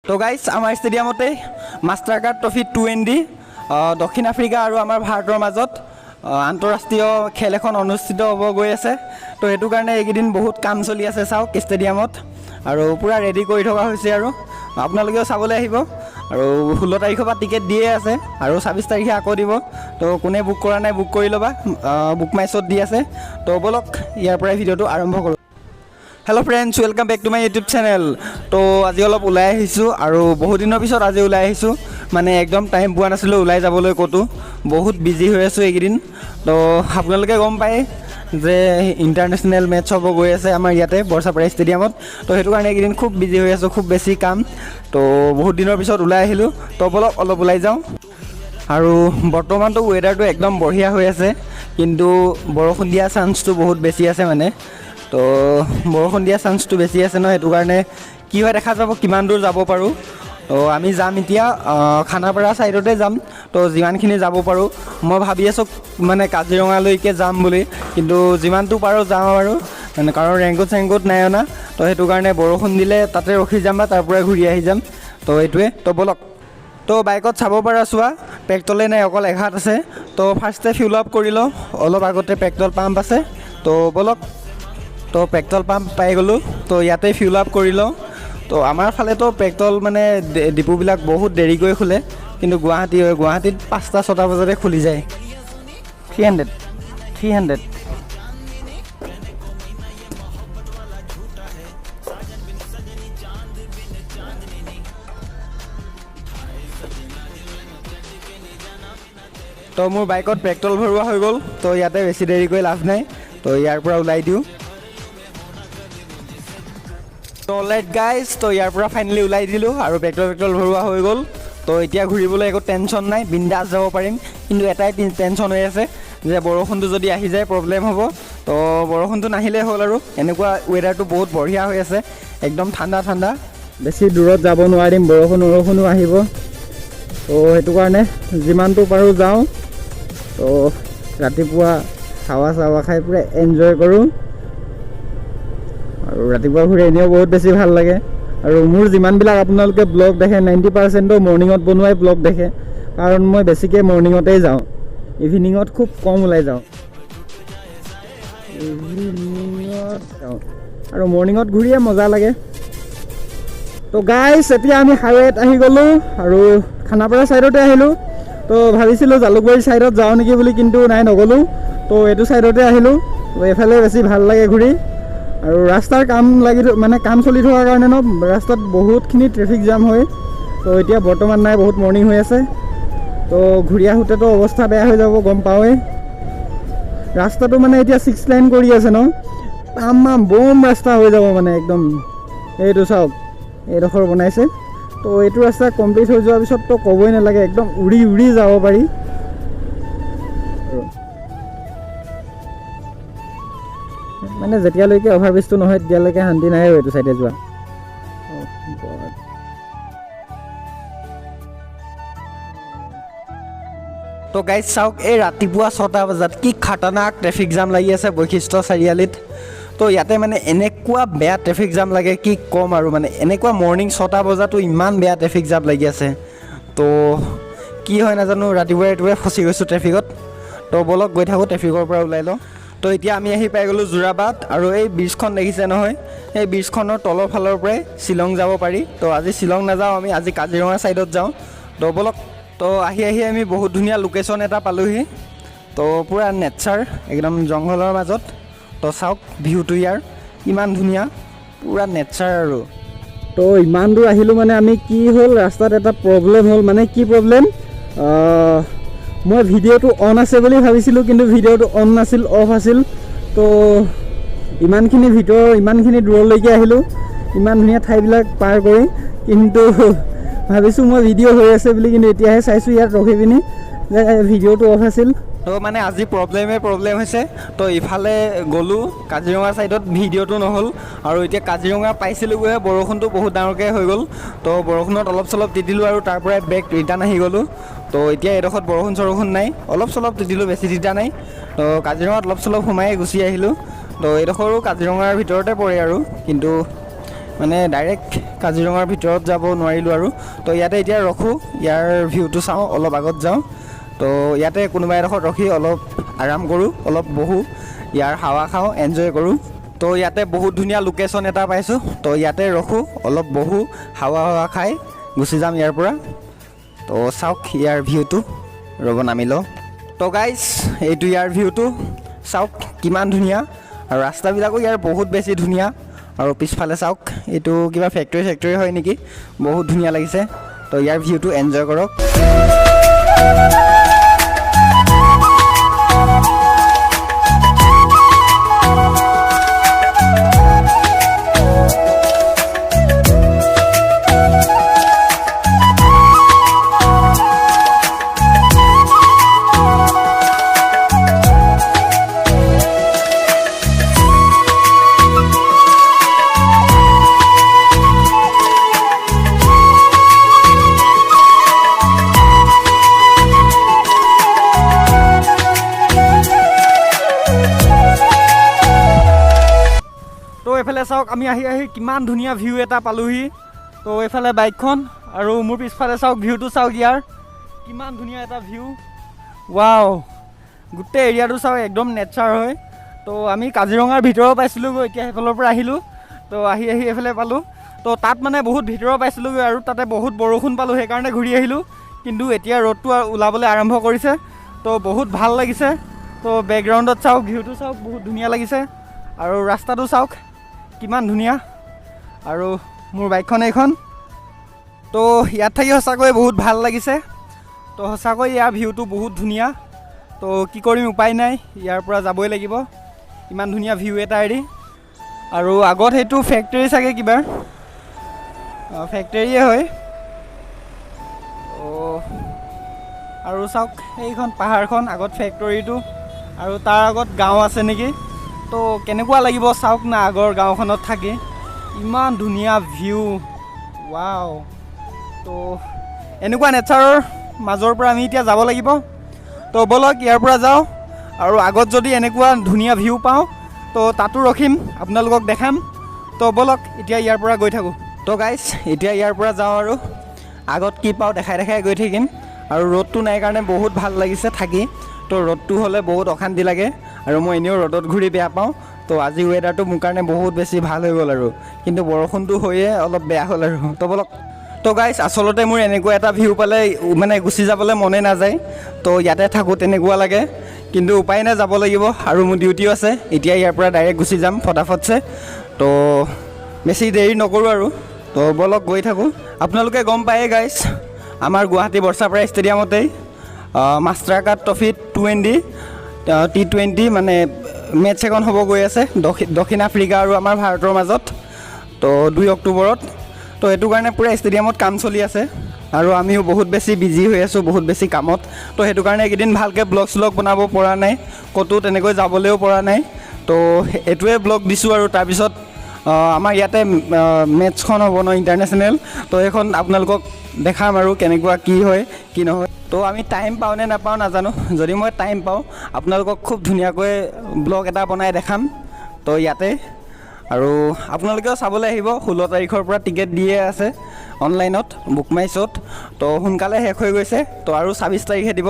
তো গাইজ আমাৰ ষ্টেডিয়ামতে master card trophy 2ND দক্ষিণ আফ্ৰিকা আৰু আমাৰ ভাৰতৰ মাজত আন্তঃৰাষ্ট্ৰীয় খেল এখন অনুষ্ঠিত হ'ব গৈ আছে। তো সেইটো কাৰণে এইকেইদিন বহুত কাম চলি আছে চাওক ষ্টেডিয়ামত আৰু পূৰা ৰেডি কৰি থকা হৈছে আৰু আপোনালোকেও চাবলৈ আহিব। আৰু 16 তাৰিখৰ পৰা টিকেট দিয়ে আছে আৰু 26 তাৰিখে আকৌ দিব। তো কোনে বুক কৰা নাই বুক কৰি ল'বা, বুক মাই শ্ব'ত দি আছে। তো বলক ইয়াৰ পৰাই ভিডিঅ'টো আৰম্ভ কৰোঁ। Hello' friends, welcome back to my YouTube channel. তো আজি অলপ ওলাই আহিছোঁ আৰু বহুত দিনৰ পিছত আজি ওলাই আহিছোঁ। মানে একদম টাইম পোৱা নাছিলোঁ ওলাই যাবলৈ ক'তো, বহুত বিজি হৈ আছোঁ এইকেইদিন। তো আপোনালোকে গম পায় যে ইণ্টাৰনেশ্যনেল মেটচ হ'ব গৈ আছে আমাৰ ইয়াতে বৰচাপাৰা ষ্টেডিয়ামত। তো সেইটো কাৰণে এইকেইদিন খুব বিজি হৈ আছোঁ, খুব বেছি কাম। তো বহুত দিনৰ পিছত ওলাই আহিলোঁ। তো বলক অলপ ওলাই যাওঁ। আৰু বৰ্তমানটো ৱেডাৰটো একদম বঢ়িয়া হৈ আছে, কিন্তু বৰষুণ দিয়া চান্সটো বহুত বেছি আছে মানে। তো বৰষুণ দিয়া চান্সটো বেছি আছে ন, সেইটো কাৰণে কি হয় দেখা যাব, কিমান দূৰ যাব পাৰোঁ। তো আমি যাম এতিয়া খানাপাৰা ছাইডতে যাম। তো যিমানখিনি যাব পাৰোঁ, মই ভাবি আছোঁ মানে কাজিৰঙালৈকে যাম বুলি, কিন্তু যিমানটো পাৰোঁ যাওঁ আৰু মানে, কাৰণ ৰেইনকোট চেংকোট নাই অনা। তো সেইটো কাৰণে বৰষুণ দিলে তাতে ৰখি যাম বা তাৰ পৰাই ঘূৰি আহি যাম। তো এইটোৱে। তো বলক। তো বাইকত চাব পাৰা চোৱা, পেট্ৰলে নাই, অকল এঘাট আছে। তো ফাৰ্ষ্টে ফিউল আপ কৰি লওঁ, অলপ আগতে পেট্ৰল পাম্প আছে। তো বলক। তো পেট্ৰল পাম্প পাই গ'লোঁ। তো ইয়াতে ফিউল আপ কৰি লওঁ। তো আমাৰ ফালেতো পেট্ৰল মানে ডিপুবিলাক বহুত দেৰিকৈ খোলে, কিন্তু গুৱাহাটীত 5টা-6টা বজাতে খুলি যায়। 300 তো মোৰ বাইকত পেট্ৰল ভৰোৱা হৈ গ'ল। তো ইয়াতে বেছি দেৰিকৈ লাভ নাই। তো ইয়াৰ পৰা ওলাই দিওঁ। তো লেট গাইজ, তো ইয়াৰ পৰা ফাইনেলি ওলাই দিলোঁ আৰু পেট্ৰল ভৰোৱা হৈ গ'ল। তো এতিয়া ঘূৰিবলৈ একো টেনশ্যন নাই, বিন্দাছ যাব পাৰিম। কিন্তু এটাই টেনশ্যন হৈ আছে যে বৰষুণটো যদি আহি যায় প্ৰব্লেম হ'ব। তো বৰষুণটো নাহিলেই হ'ল আৰু। এনেকুৱা ৱেডাৰটো বহুত বঢ়িয়া হৈ আছে, একদম ঠাণ্ডা ঠাণ্ডা। বেছি দূৰত যাব নোৱাৰিম, বৰষুণো আহিব। তো সেইটো কাৰণে যিমানটো পাৰোঁ যাওঁ। তো ৰাতিপুৱা হাৱা খাই পূৰা এনজয় কৰোঁ। আৰু ৰাতিপুৱা ঘূৰি এনেও বহুত বেছি ভাল লাগে। আৰু মোৰ যিমানবিলাক আপোনালোকে ব্লগ দেখে 90%ও মৰ্ণিঙত বনোৱাই ব্লগ দেখে, কাৰণ মই বেছিকৈ মৰ্ণিঙতেই যাওঁ, ইভিনিঙত খুব কম ওলাই যাওঁ। আৰু মৰ্ণিঙত ঘূৰিয়ে মজা লাগে। তো গাইজ এতিয়া আমি হাইৱেত আহি গ'লোঁ আৰু খানাপাৰা ছাইডতে আহিলোঁ। তো ভাবিছিলোঁ জালুকবাৰী ছাইডত যাওঁ নেকি বুলি, কিন্তু নাই, নগ'লোঁ। তো এইটো ছাইডতে আহিলোঁ। তো এইফালে বেছি ভাল লাগে ঘূৰি। আৰু ৰাস্তাৰ কাম চলি থকাৰ কাৰণে ন, ৰাস্তাত বহুতখিনি ট্ৰেফিক জাম হয়। তো এতিয়া বৰ্তমান নাই, বহুত মৰ্ণিং হৈ আছে। তো ঘূৰি আহোঁতেতো অৱস্থা বেয়া হৈ যাব, গম পাওঁৱেই। ৰাস্তাটো মানে এতিয়া 6 লাইন কৰি আছে ন, বম ৰাস্তা হৈ যাব মানে একদম। এইটো চাওক, এইডোখৰ বনাইছে। তো এইটো ৰাস্তা কমপ্লিট হৈ যোৱাৰ পিছত তো ক'বই নালাগে, একদম উৰি যাব পাৰি। মানে যেতিয়ালৈকে অভাৰব্ৰিজটো নহয় তেতিয়ালৈকে শান্তি নাই আৰু এইটো চাইডে যোৱা। তো গাইজ চাওক, এই ৰাতিপুৱা 6টা বজাত কি খাতাৰনাক ট্ৰেফিক জাম লাগি আছে বৈশিষ্ট্য চাৰিআলিত। তো ইয়াতে মানে এনেকুৱা বেয়া ট্ৰেফিক জাম লাগে, কি ক'ম আৰু। মানে এনেকুৱা মৰ্ণিং 6টা বজাতো ইমান বেয়া ট্ৰেফিক জাম লাগি আছে। তো কি হয় নাজানো, ৰাতিপুৱাই ফচি গৈছোঁ ট্ৰেফিকত। তো বলক গৈ থাকোঁ, ট্ৰেফিকৰ পৰা ওলাই লওঁ। তো এতিয়া আমি আহি পাই গ'লোঁ যোৰাবাট। আৰু এই ব্ৰিজখন দেখিছে নহয়, সেই ব্ৰিজখনৰ তলৰ ফালৰ পৰাই শ্বিলং যাব পাৰি। তো আজি শ্বিলং নাযাওঁ আমি, আজি কাজিৰঙা ছাইডত যাওঁ। তো বলক। তো আহি আমি বহুত ধুনীয়া লোকেশ্যন এটা পালোঁহি। তো পূৰা নেচাৰ, একদম জংঘলৰ মাজত। তো চাওক ভিউটো ইয়াৰ ইমান ধুনীয়া, পূৰা নেচাৰ আৰু। তো ইমান দূৰ আহিলোঁ মানে আমি, কি হ'ল ৰাস্তাত এটা প্ৰব্লেম হ'ল। মানে কি প্ৰব্লেম, মই ভিডিঅ'টো অন আছে বুলি ভাবিছিলোঁ, কিন্তু ভিডিঅ'টো অন নাছিল, অফ আছিল। তো ইমানখিনি দূৰলৈকে আহিলোঁ, ইমান ধুনীয়া ঠাইবিলাক পাৰ কৰি, কিন্তু ভাবিছোঁ মই ভিডিঅ' হৈ আছে বুলি, কিন্তু এতিয়াহে চাইছোঁ ইয়াত ৰখি পিনি যে ভিডিঅ'টো অফ আছিল। তো মানে আজি প্ৰব্লেম হৈছে। তো ইফালে গ'লোঁ কাজিৰঙা ছাইডত, ভিডিঅ'টো নহ'ল। আৰু এতিয়া কাজিৰঙা পাইছিলোঁগৈ, বৰষুণটো বহুত ডাঙৰকৈ হৈ গ'ল। তো বৰষুণত অলপ চলপ তিতিলোঁ আৰু তাৰ পৰাই বেক ৰিটাৰ্ণ আহি গ'লোঁ। তো এতিয়া এইডোখৰত বৰষুণ নাই, অলপ চলপ তিতিলোঁ, বেছি তিতা নাই। তো কাজিৰঙাত অলপ চলপ সোমাই গুচি আহিলোঁ। তো এইডোখৰো কাজিৰঙাৰ ভিতৰতে পৰে আৰু, কিন্তু মানে ডাইৰেক্ট কাজিৰঙাৰ ভিতৰত যাব নোৱাৰিলোঁ আৰু তো ইয়াতে এতিয়া ৰখোঁ, ইয়াৰ ভিউটো চাওঁ, অলপ আগত যাওঁ। তো ইয়াতে কোনোবা এডোখৰত ৰখি অলপ আৰাম কৰোঁ, অলপ বহোঁ, ইয়াৰ হাৱা খাওঁ, এনজয় কৰোঁ। তো ইয়াতে বহুত ধুনীয়া লোকেশ্যন এটা পাইছোঁ, তো ইয়াতে ৰখোঁ, অলপ বহোঁ, হাৱা খাই গুচি যাম ইয়াৰ পৰা। তো চাওক ইয়াৰ ভিউটো, ৰ'ব নামি লওঁ। তো গাইজ এইটো ইয়াৰ ভিউটো চাওক কিমান ধুনীয়া, আৰু ৰাস্তাবিলাকো ইয়াৰ বহুত বেছি ধুনীয়া। আৰু পিছফালে চাওক, এইটো কিবা ফেক্টৰী হয় নেকি, বহুত ধুনীয়া লাগিছে। তো ইয়াৰ ভিউটো এনজয় কৰক। তো এইফালে চাওক, আমি আহি কিমান ধুনীয়া ভিউ এটা পালোহি। তো এইফালে বাইকখন, আৰু মোৰ পিছফালে চাওক, ভিউটো চাওক ইয়াৰ, কিমান ধুনীয়া এটা ভিউ। ৱাও, গোটেই এৰিয়াটো চাওক, একদম নেচাৰ হয়। তো আমি কাজিৰঙাৰ ভিতৰৰ পাইছিলোঁগৈ, এতিয়া সেইফালৰ পৰা আহিলোঁ। তো আহি এইফালে পালোঁ। তো তাত মানে বহুত ভিতৰৰ পাইছিলোঁগৈ, আৰু তাতে বহুত বৰষুণ পালোঁ, সেইকাৰণে ঘূৰি আহিলোঁ। কিন্তু এতিয়া ৰ'দটো ওলাবলৈ আৰম্ভ কৰিছে, তো বহুত ভাল লাগিছে। তো বেকগ্ৰাউণ্ডত চাওক, ভিউটো চাওক, বহুত ধুনীয়া লাগিছে। আৰু ৰাস্তাটো চাওক কিমান ধুনীয়া, আৰু মোৰ বাইকখন এইখন। তো ইয়াত থাকি সঁচাকৈ বহুত ভাল লাগিছে। তো সঁচাকৈ ইয়াৰ ভিউটো বহুত ধুনীয়া। তো কি কৰিম, উপায় নাই, ইয়াৰ পৰা যাবই লাগিব, ইমান ধুনীয়া ভিউ এটা এৰি। আৰু আগত সেইটো ফেক্টৰী চাগে, কিবা ফেক্টৰীয়ে হয়। আৰু চাওক এইখন পাহাৰখন, আগত ফেক্টৰীটো, আৰু তাৰ আগত গাঁও আছে নেকি। তো কেনেকুৱা লাগিব চাওক না, আগৰ গাঁওখনত থাকি ইমান ধুনীয়া ভিউ। ৱাও, তো এনেকুৱা নেচাৰৰ মাজৰ পৰা আমি এতিয়া যাব লাগিব। তো ব'লক ইয়াৰ পৰা যাওঁ, আৰু আগত যদি এনেকুৱা ধুনীয়া ভিউ পাওঁ তো তাতো ৰখিম, আপোনালোকক দেখাম। তো ব'লক এতিয়া ইয়াৰ পৰা গৈ থাকোঁ। তো গাইজ এতিয়া ইয়াৰ পৰা যাওঁ, আৰু আগত কি পাওঁ দেখাই গৈ থাকিম। আৰু ৰ'দটো নাই কাৰণে বহুত ভাল লাগিছে থাকি। তো ৰ'দটো হ'লে বহুত অশান্তি লাগে, আৰু মই এনেও ৰ'দত ঘূৰি বেয়া পাওঁ। তো আজি ৱেডাৰটো মোৰ কাৰণে বহুত বেছি ভাল হৈ গ'ল, আৰু কিন্তু বৰষুণটো হৈয়ে অলপ বেয়া হ'ল আৰু। তো ব'লক। তো গাইজ আচলতে মোৰ এনেকুৱা এটা ভিউ পালে মানে গুচি যাবলৈ মনে নাযায়। তো ইয়াতে থাকোঁ তেনেকুৱা লাগে, কিন্তু উপায় নাই, যাব লাগিব, আৰু মোৰ ডিউটিও আছে। এতিয়া ইয়াৰ পৰা ডাইৰেক্ট গুচি যাম ফটাফটছে। তো বেছি দেৰি নকৰোঁ আৰু। তো ব'লক গৈ থাকোঁ। আপোনালোকে গম পায়েই গাইজ, আমাৰ গুৱাহাটী বৰ্ষাপাৰা ষ্টেডিয়ামতেই মাষ্টাৰ কাপ ট্ৰফি T20 মানে মেটচ এখন হ'ব গৈ আছে, দক্ষিণ আফ্ৰিকা আৰু আমাৰ ভাৰতৰ মাজত। তো 2 অক্টোবৰত। তো সেইটো কাৰণে পূৰা ষ্টেডিয়ামত কাম চলি আছে, আৰু আমিও বহুত বেছি বিজি হৈ আছোঁ, বহুত বেছি কামত। তো সেইটো কাৰণে এইকেইদিন ভালকৈ ব্লগ বনাব পৰা নাই, ক'তো তেনেকৈ যাবলৈও পৰা নাই। তো এইটোৱে ব্লগ দিছোঁ, আৰু তাৰপিছত আমাৰ ইয়াতে মেটচখন হ'ব ন, ইণ্টাৰনেশ্যনেল। তো সেইখন আপোনালোকক দেখাম, আৰু কেনেকুৱা কি হয় কি নহয়। তো আমি টাইম পাওঁ নে নাপাওঁ নাজানো, যদি মই টাইম পাওঁ আপোনালোকক খুব ধুনীয়াকৈ ব্লগ এটা বনাই দেখাম। তো ইয়াতে, আৰু আপোনালোকেও চাবলৈ আহিব। 16 তাৰিখৰ পৰা টিকেট দিয়ে আছে অনলাইনত, বুক মাই শ্ব'ত। তো সোনকালে শেষ হৈ গৈছে, তো আৰু 26 তাৰিখে দিব।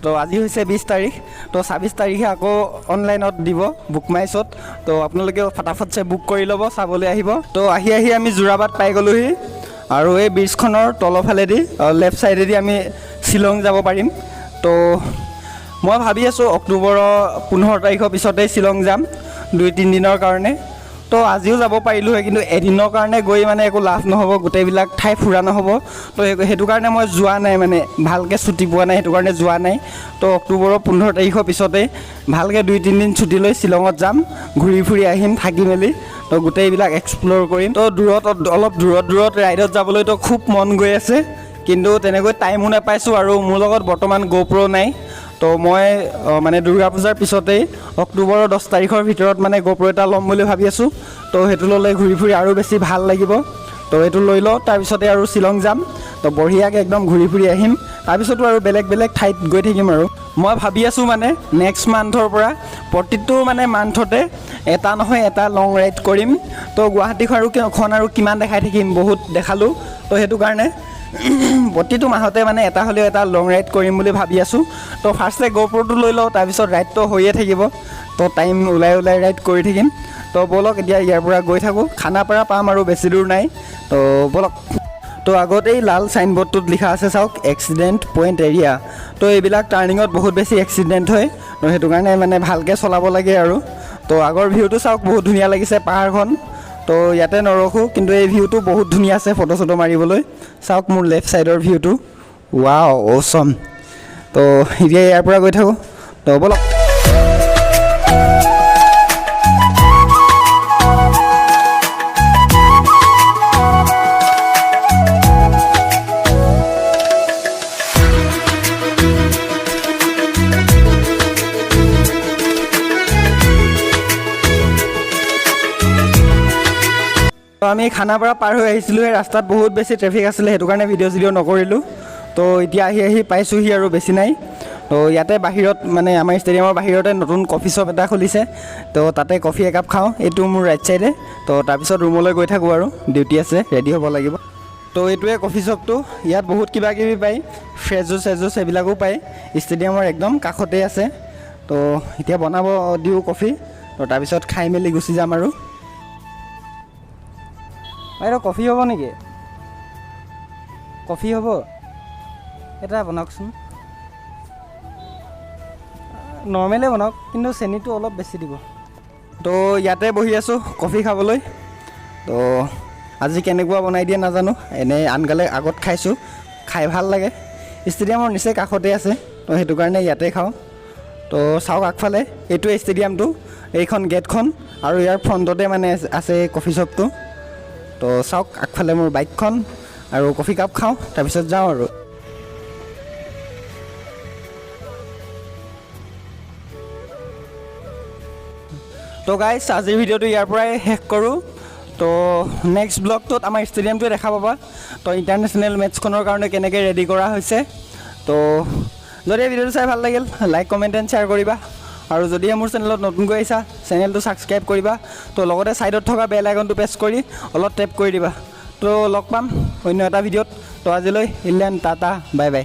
তো আজি হৈছে 20 তাৰিখ, তো 26 তাৰিখে আকৌ অনলাইনত দিব বুক মাই শ্ব'ত। তো আপোনালোকেও ফটাফটছে বুক কৰি ল'ব, চাবলৈ আহিব। তো আহি আমি যোৰাবাট পাই গ'লোহি, আৰু এই ব্ৰিজখনৰ তলফালেদি লেফ্ট ছাইডেদি আমি শ্বিলং যাব পাৰিম। তো মই ভাবি আছোঁ অক্টোবৰৰ 15 তাৰিখৰ পিছতেই শ্বিলং যাম, 2-3 দিনৰ কাৰণে। তো আজিও যাব পাৰিলোঁ হয়, কিন্তু এদিনৰ কাৰণে গৈ মানে একো লাভ নহ'ব, গোটেইবিলাক ঠাই ফুৰা নহ'ব। তো সেইটো কাৰণে মই যোৱা নাই, মানে ভালকৈ ছুটি পোৱা নাই, সেইটো কাৰণে যোৱা নাই। তো অক্টোবৰৰ 15 তাৰিখৰ পিছতেই ভালকৈ 2-3 দিন ছুটি লৈ শ্বিলঙত যাম, ঘূৰি ফুৰি আহিম, থাকি মেলি। তো গোটেইবিলাক এক্সপ্ল'ৰ কৰিম। তো অলপ দূৰত ৰাইডত যাবলৈতো খুব মন গৈ আছে, কিন্তু তেনেকৈ টাইমো নাপাইছোঁ, আৰু মোৰ লগত বৰ্তমান GoPro নাই। তো মই মানে দুৰ্গা পূজাৰ পিছতেই অক্টোবৰৰ 10 তাৰিখৰ ভিতৰত মানে GoPro এটা ল'ম বুলি ভাবি আছোঁ। তো সেইটো ল'লে ঘূৰি ফুৰি আৰু বেছি ভাল লাগিব। তো এইটো লৈ লওঁ, তাৰপিছতে আৰু শ্বিলং যাম। তো বঢ়িয়াকৈ একদম ঘূৰি ফুৰি আহিম, তাৰপিছতো আৰু বেলেগ বেলেগ ঠাইত গৈ থাকিম। আৰু মই ভাবি আছোঁ মানে নেক্সট মান্থৰ পৰা প্ৰতিটো মানে মান্থতে এটা নহয় এটা লং ৰাইড কৰিম। তো গুৱাহাটীখন আৰু কিমান দেখাই থাকিম, বহুত দেখালোঁ। তো সেইটো কাৰণে প্ৰতিটো মাহতে মানে এটা হ'লেও এটা লং ৰাইড কৰিম বুলি ভাবি আছোঁ। তো ফাৰ্ষ্টে GoProটো লৈ লওঁ, তাৰপিছত ৰাইডটো হৈয়ে থাকিব। তো টাইম ওলাই ৰাইড কৰি থাকিম। তো ব'লক এতিয়া ইয়াৰ পৰা গৈ থাকোঁ, খানাপাৰা পাম আৰু বেছি দূৰ নাই। তো ব'লক। তো আগতেই লাল চাইনবোৰ্ডটোত লিখা আছে চাওক, এক্সিডেণ্ট পইণ্ট এৰিয়া। তো এইবিলাক টাৰ্ণিঙত বহুত বেছি এক্সিডেণ্ট হয়। তো সেইটো কাৰণে মানে ভালকৈ চলাব লাগে আৰু। তো আগৰ ভিউটো চাওক, বহুত ধুনীয়া লাগিছে পাহাৰখন। তো ইয়াতে নৰখোঁ, কিন্তু এই ভিউটো বহুত ধুনীয়া আছে ফটো চটো মাৰিবলৈ। চাওক মোৰ লেফ্ট ছাইডৰ ভিউটো, ৱাও অ'চম। তো এতিয়া ইয়াৰ পৰা গৈ থাকোঁ। তো ব'লক। তো আমি খানাপাৰা পাৰ হৈ আহিছিলোঁ, সেই ৰাস্তাত বহুত বেছি ট্ৰেফিক আছিলে, সেইটো কাৰণে ভিডিঅ' চিডিঅ' নকৰিলোঁ। তো এতিয়া আহি পাইছোঁহি আৰু বেছি নাই। তো ইয়াতে বাহিৰত মানে আমাৰ ষ্টেডিয়ামৰ বাহিৰতে নতুন কফি শ্বপ এটা খুলিছে। তো তাতে কফি একাপ খাওঁ, এইটো মোৰ ৰাইট ছাইডে। তো তাৰপিছত ৰুমলৈ গৈ থাকোঁ আৰু ডিউটি আছে, ৰেডি হ'ব লাগিব। তো এইটোৱে কফি শ্বপটো, ইয়াত বহুত কিবা কিবি পায়, ফ্ৰেছ জুচ এইবিলাকো পায়, ষ্টেডিয়ামৰ একদম কাষতেই আছে। তো এতিয়া বনাব দিওঁ কফি, তো তাৰপিছত খাই মেলি গুচি যাম আৰু। বাইদেউ কফি হ'ব নেকি? কফি হ'ব? এটা বনাওকচোন, নৰ্মেলে বনাওক, কিন্তু চেনিটো অলপ বেছি দিব। তো ইয়াতে বহি আছোঁ কফি খাবলৈ। তো আজি কেনেকুৱা বনাই দিয়ে নাজানো, এনেই আনকালে আগত খাইছোঁ, খাই ভাল লাগে। ষ্টেডিয়ামৰ নিচেই কাষতে আছে, তো সেইটো কাৰণে ইয়াতে খাওঁ। তো চাওক আগফালে এইটোৱে ষ্টেডিয়ামটো, এইখন গেটখন, আৰু ইয়াৰ ফ্ৰণ্টতে মানে আছে কফি শ্বপটো। তো চাওক আগফালে মোৰ বাইকখন, আৰু কফি কাপ খাওঁ, তাৰপিছত যাওঁ আৰু। তো গাইজ আজিৰ ভিডিঅ'টো ইয়াৰ পৰাই শেষ কৰোঁ। তো নেক্সট ব্লগটোত আমাৰ ষ্টেডিয়ামটোৱে দেখা পাবা। তো ইণ্টাৰনেশ্যনেল মেটছখনৰ কাৰণে কেনেকৈ ৰেডি কৰা হৈছে। তো যদি এই ভিডিঅ'টো চাই ভাল লাগিল, লাইক কমেণ্ট এণ্ড শ্বেয়াৰ কৰিবা। আৰু যদিহে মোৰ চেনেলত নতুনকৈ আহিছা, চেনেলটো ছাবস্ক্ৰাইব কৰিবা। তো লগতে ছাইডত থকা বেল আইকনটো প্ৰেছ কৰি অলপ টেপ কৰি দিবা। তো লগ পাম অন্য এটা ভিডিঅ'ত। তো আজিলৈ ইলেন টাটা, বাই বাই।